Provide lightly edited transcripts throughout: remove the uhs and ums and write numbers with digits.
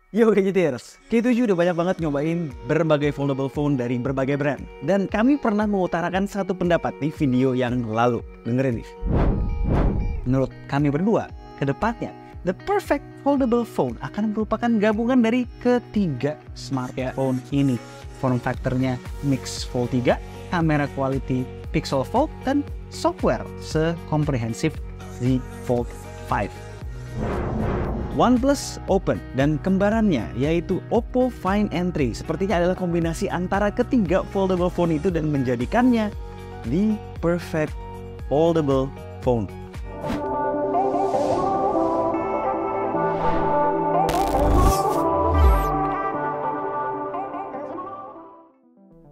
Yo Gadgeters, K7 udah banyak banget nyobain berbagai foldable phone dari berbagai brand. Dan kami pernah mengutarakan satu pendapat di video yang lalu. Dengerin nih. Menurut kami berdua, kedepannya the perfect foldable phone akan merupakan gabungan dari ketiga smartphone ini. Form factornya Mix Fold 3, kamera quality Pixel Fold, dan software sekomprehensif Z Fold 5. OnePlus Open dan kembarannya yaitu Oppo Find N3 sepertinya adalah kombinasi antara ketiga foldable phone itu dan menjadikannya the perfect foldable phone.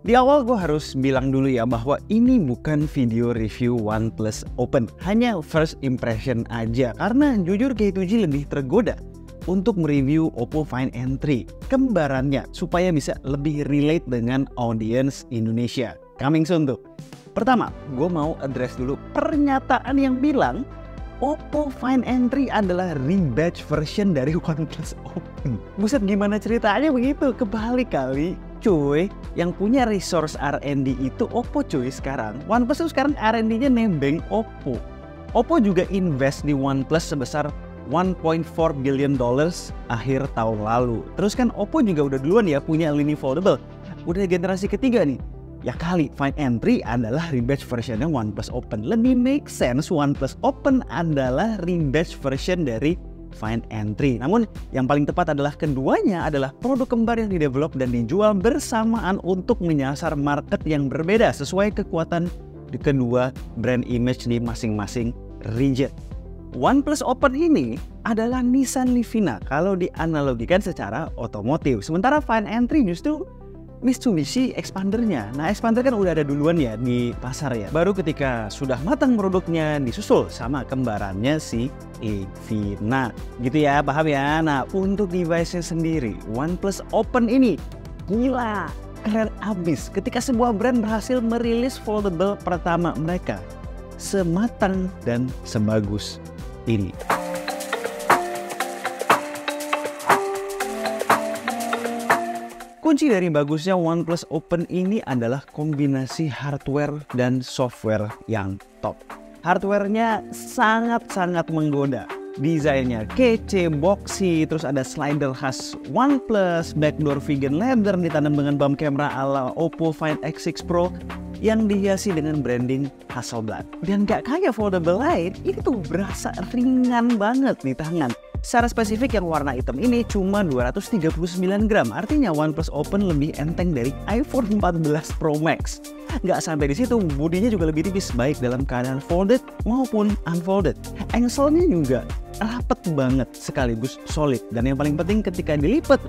Di awal gue harus bilang dulu ya bahwa ini bukan video review OnePlus Open, hanya first impression aja karena jujur K7 lebih tergoda untuk mereview Oppo Find N3 kembarannya supaya bisa lebih relate dengan audience Indonesia. Coming soon tuh. Pertama, gue mau address dulu pernyataan yang bilang Oppo Find N3 adalah rebadge version dari OnePlus Open. Buset, gimana ceritanya begitu? Kebalik kali. Cuy, yang punya resource R&D itu Oppo cuy sekarang. OnePlus tuh sekarang R&D-nya nembeng Oppo. Oppo juga invest di OnePlus sebesar $1.4 billion akhir tahun lalu. Terus kan Oppo juga udah duluan ya punya lini foldable. Udah generasi ketiga nih. Ya kali Find N3 adalah rebadge versionnya OnePlus Open. Lebih make sense OnePlus Open adalah rebadge version dari Find N3. Namun yang paling tepat adalah keduanya adalah produk kembar yang didevelop dan dijual bersamaan untuk menyasar market yang berbeda sesuai kekuatan di kedua brand image di masing-masing region. OnePlus Open ini adalah Nissan Livina kalau dianalogikan secara otomotif. Sementara Find N3 justru Mitsubishi expandernya. Nah, expander kan udah ada duluan ya di pasar ya. Baru ketika sudah matang produknya disusul sama kembarannya si Livina. Gitu ya, paham ya? Nah, untuk device-nya sendiri, OnePlus Open ini gila, keren abis ketika sebuah brand berhasil merilis foldable pertama mereka sematang dan sebagus ini. Kunci dari bagusnya OnePlus Open ini adalah kombinasi hardware dan software yang top. Hardware-nya sangat-sangat menggoda. Desainnya kece, boxy, terus ada slider khas OnePlus, backdoor vegan leather ditanam dengan bump camera ala Oppo Find X6 Pro yang dihiasi dengan branding Hasselblad. Dan gak kayak foldable lain, ini tuh berasa ringan banget di tangan. Secara spesifik yang warna hitam ini cuma 239 gram, artinya OnePlus Open lebih enteng dari iPhone 14 Pro Max. Nggak sampai di situ, bodinya juga lebih tipis baik dalam keadaan folded maupun unfolded. Engselnya juga rapet banget sekaligus solid. Dan yang paling penting ketika dilipat,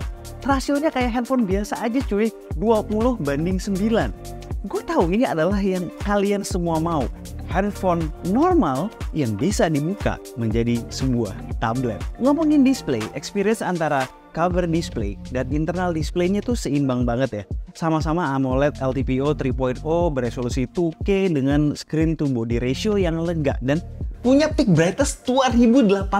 rasionya kayak handphone biasa aja cuy, 20:9. Gue tahu ini adalah yang kalian semua mau. Handphone normal yang bisa dibuka menjadi sebuah tablet. Ngomongin display, experience antara cover display dan internal displaynya tuh seimbang banget ya. Sama-sama AMOLED LTPO 3.0 beresolusi 2K dengan screen to body ratio yang lega dan punya peak brightness 2800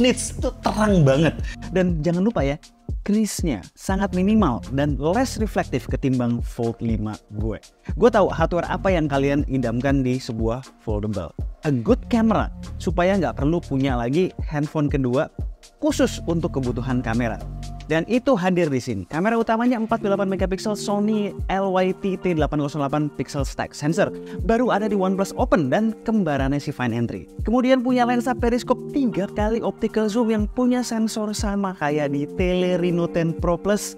nits. Itu terang banget. Dan jangan lupa ya, crease-nya sangat minimal dan less reflektif ketimbang Fold 5 gue. Gue tahu hardware apa yang kalian idamkan di sebuah foldable. A good camera, supaya nggak perlu punya lagi handphone kedua khusus untuk kebutuhan kamera. Dan itu hadir di sini. Kamera utamanya 48 megapiksel Sony LYT T808 pixel stack sensor. Baru ada di OnePlus Open dan kembarannya si Find N3. Kemudian punya lensa periskop 3 kali optical zoom yang punya sensor sama kayak di Telerino 10 Pro Plus,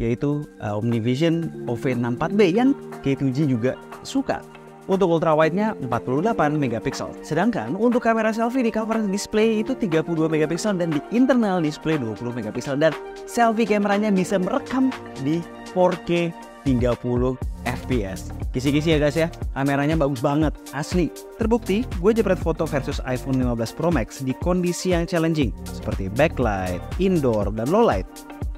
yaitu OmniVision OV64B yang K7 juga suka. Untuk ultrawide-nya 48 megapiksel. Sedangkan untuk kamera selfie di cover display itu 32 megapiksel dan di internal display 20 megapiksel. Dan selfie kameranya bisa merekam di 4K 30 fps. Kisi-kisi ya guys ya, kameranya bagus banget, asli. Terbukti, gue jepret foto versus iPhone 15 Pro Max di kondisi yang challenging seperti backlight, indoor, dan low light.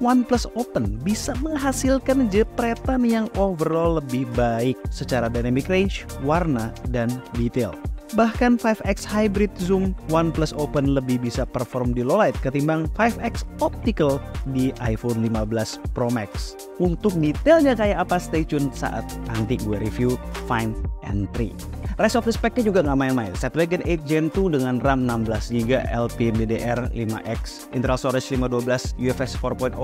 OnePlus Open bisa menghasilkan jepretan yang overall lebih baik secara dynamic range, warna, dan detail. Bahkan 5X Hybrid Zoom OnePlus Open lebih bisa perform di low light ketimbang 5X Optical di iPhone 15 Pro Max. Untuk detailnya kayak apa, stay tune saat nanti gue review Find N3. Rest of the speknya juga nggak main-main. Snapdragon 8 Gen 2 dengan RAM 16GB, LPDDR5X, internal storage 512, UFS 4.0,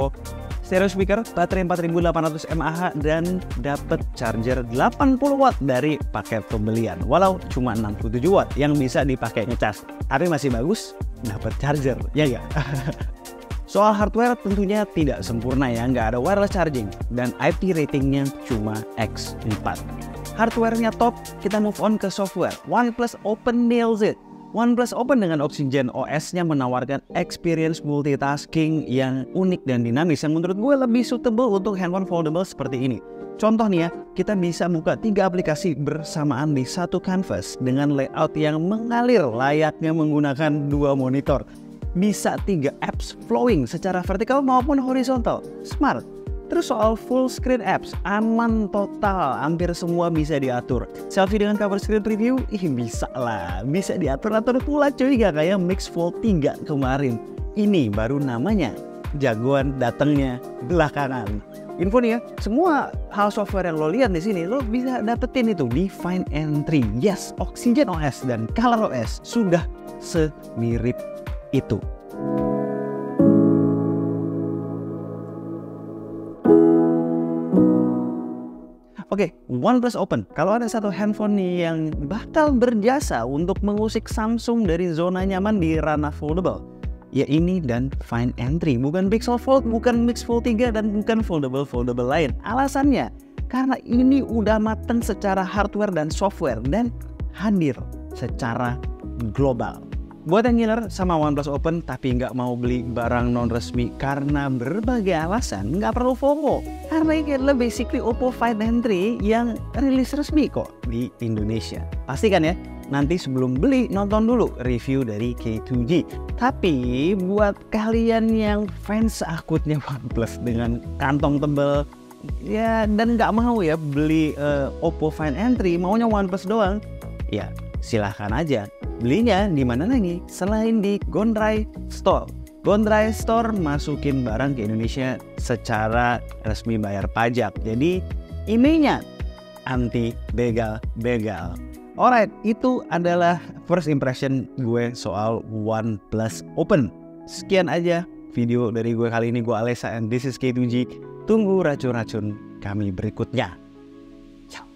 stereo speaker, baterai 4800 mAh, dan dapat charger 80 watt dari paket pembelian. Walau cuma 67 watt yang bisa dipakai ngecas, tapi masih bagus dapat charger, ya nggak? Soal hardware tentunya tidak sempurna ya, nggak ada wireless charging, dan IP ratingnya cuma X4. Hardware-nya top, kita move on ke software. OnePlus Open nails it. OnePlus Open dengan Oxygen OS-nya menawarkan experience multitasking yang unik dan dinamis yang menurut gue lebih suitable untuk handphone foldable seperti ini. Contoh nih ya, kita bisa buka 3 aplikasi bersamaan di satu canvas dengan layout yang mengalir layaknya menggunakan 2 monitor. Bisa 3 apps flowing secara vertikal maupun horizontal. Smart. Terus soal full screen apps, aman total, hampir semua bisa diatur. Selfie dengan cover screen preview, bisa lah, bisa diatur-atur pula cuy, gak kayak Mix Fold 3 kemarin. Ini baru namanya jagoan datangnya belakangan. Info nih ya, semua hal software yang lo lihat di sini lo bisa dapetin itu di Find N3. Yes, Oxygen OS dan Color OS sudah semirip itu. Oke, OnePlus Open. Kalau ada satu handphone nih yang bakal berjasa untuk mengusik Samsung dari zona nyaman di ranah foldable, ya ini dan Find N3. Bukan Pixel Fold, bukan Mix Fold 3, dan bukan foldable lain. Alasannya, karena ini udah mateng secara hardware dan software dan hadir secara global. Buat yang ngiler sama OnePlus Open tapi nggak mau beli barang non resmi karena berbagai alasan, nggak perlu FOMO. Karena ini adalah basically Oppo Find N3 yang rilis resmi kok di Indonesia. Pastikan ya, nanti sebelum beli nonton dulu review dari K2G. Tapi buat kalian yang fans akutnya OnePlus dengan kantong tebal ya dan nggak mau ya beli Oppo Find N3, maunya OnePlus doang, ya silahkan aja. Belinya di mana lagi selain di Gondrai Store. Gondrai Store masukin barang ke Indonesia secara resmi bayar pajak. Jadi emailnya anti begal-begal. Alright, itu adalah first impression gue soal OnePlus Open. Sekian aja video dari gue kali ini. Gue Alessa and this is K2G. Tunggu racun-racun kami berikutnya. Ciao.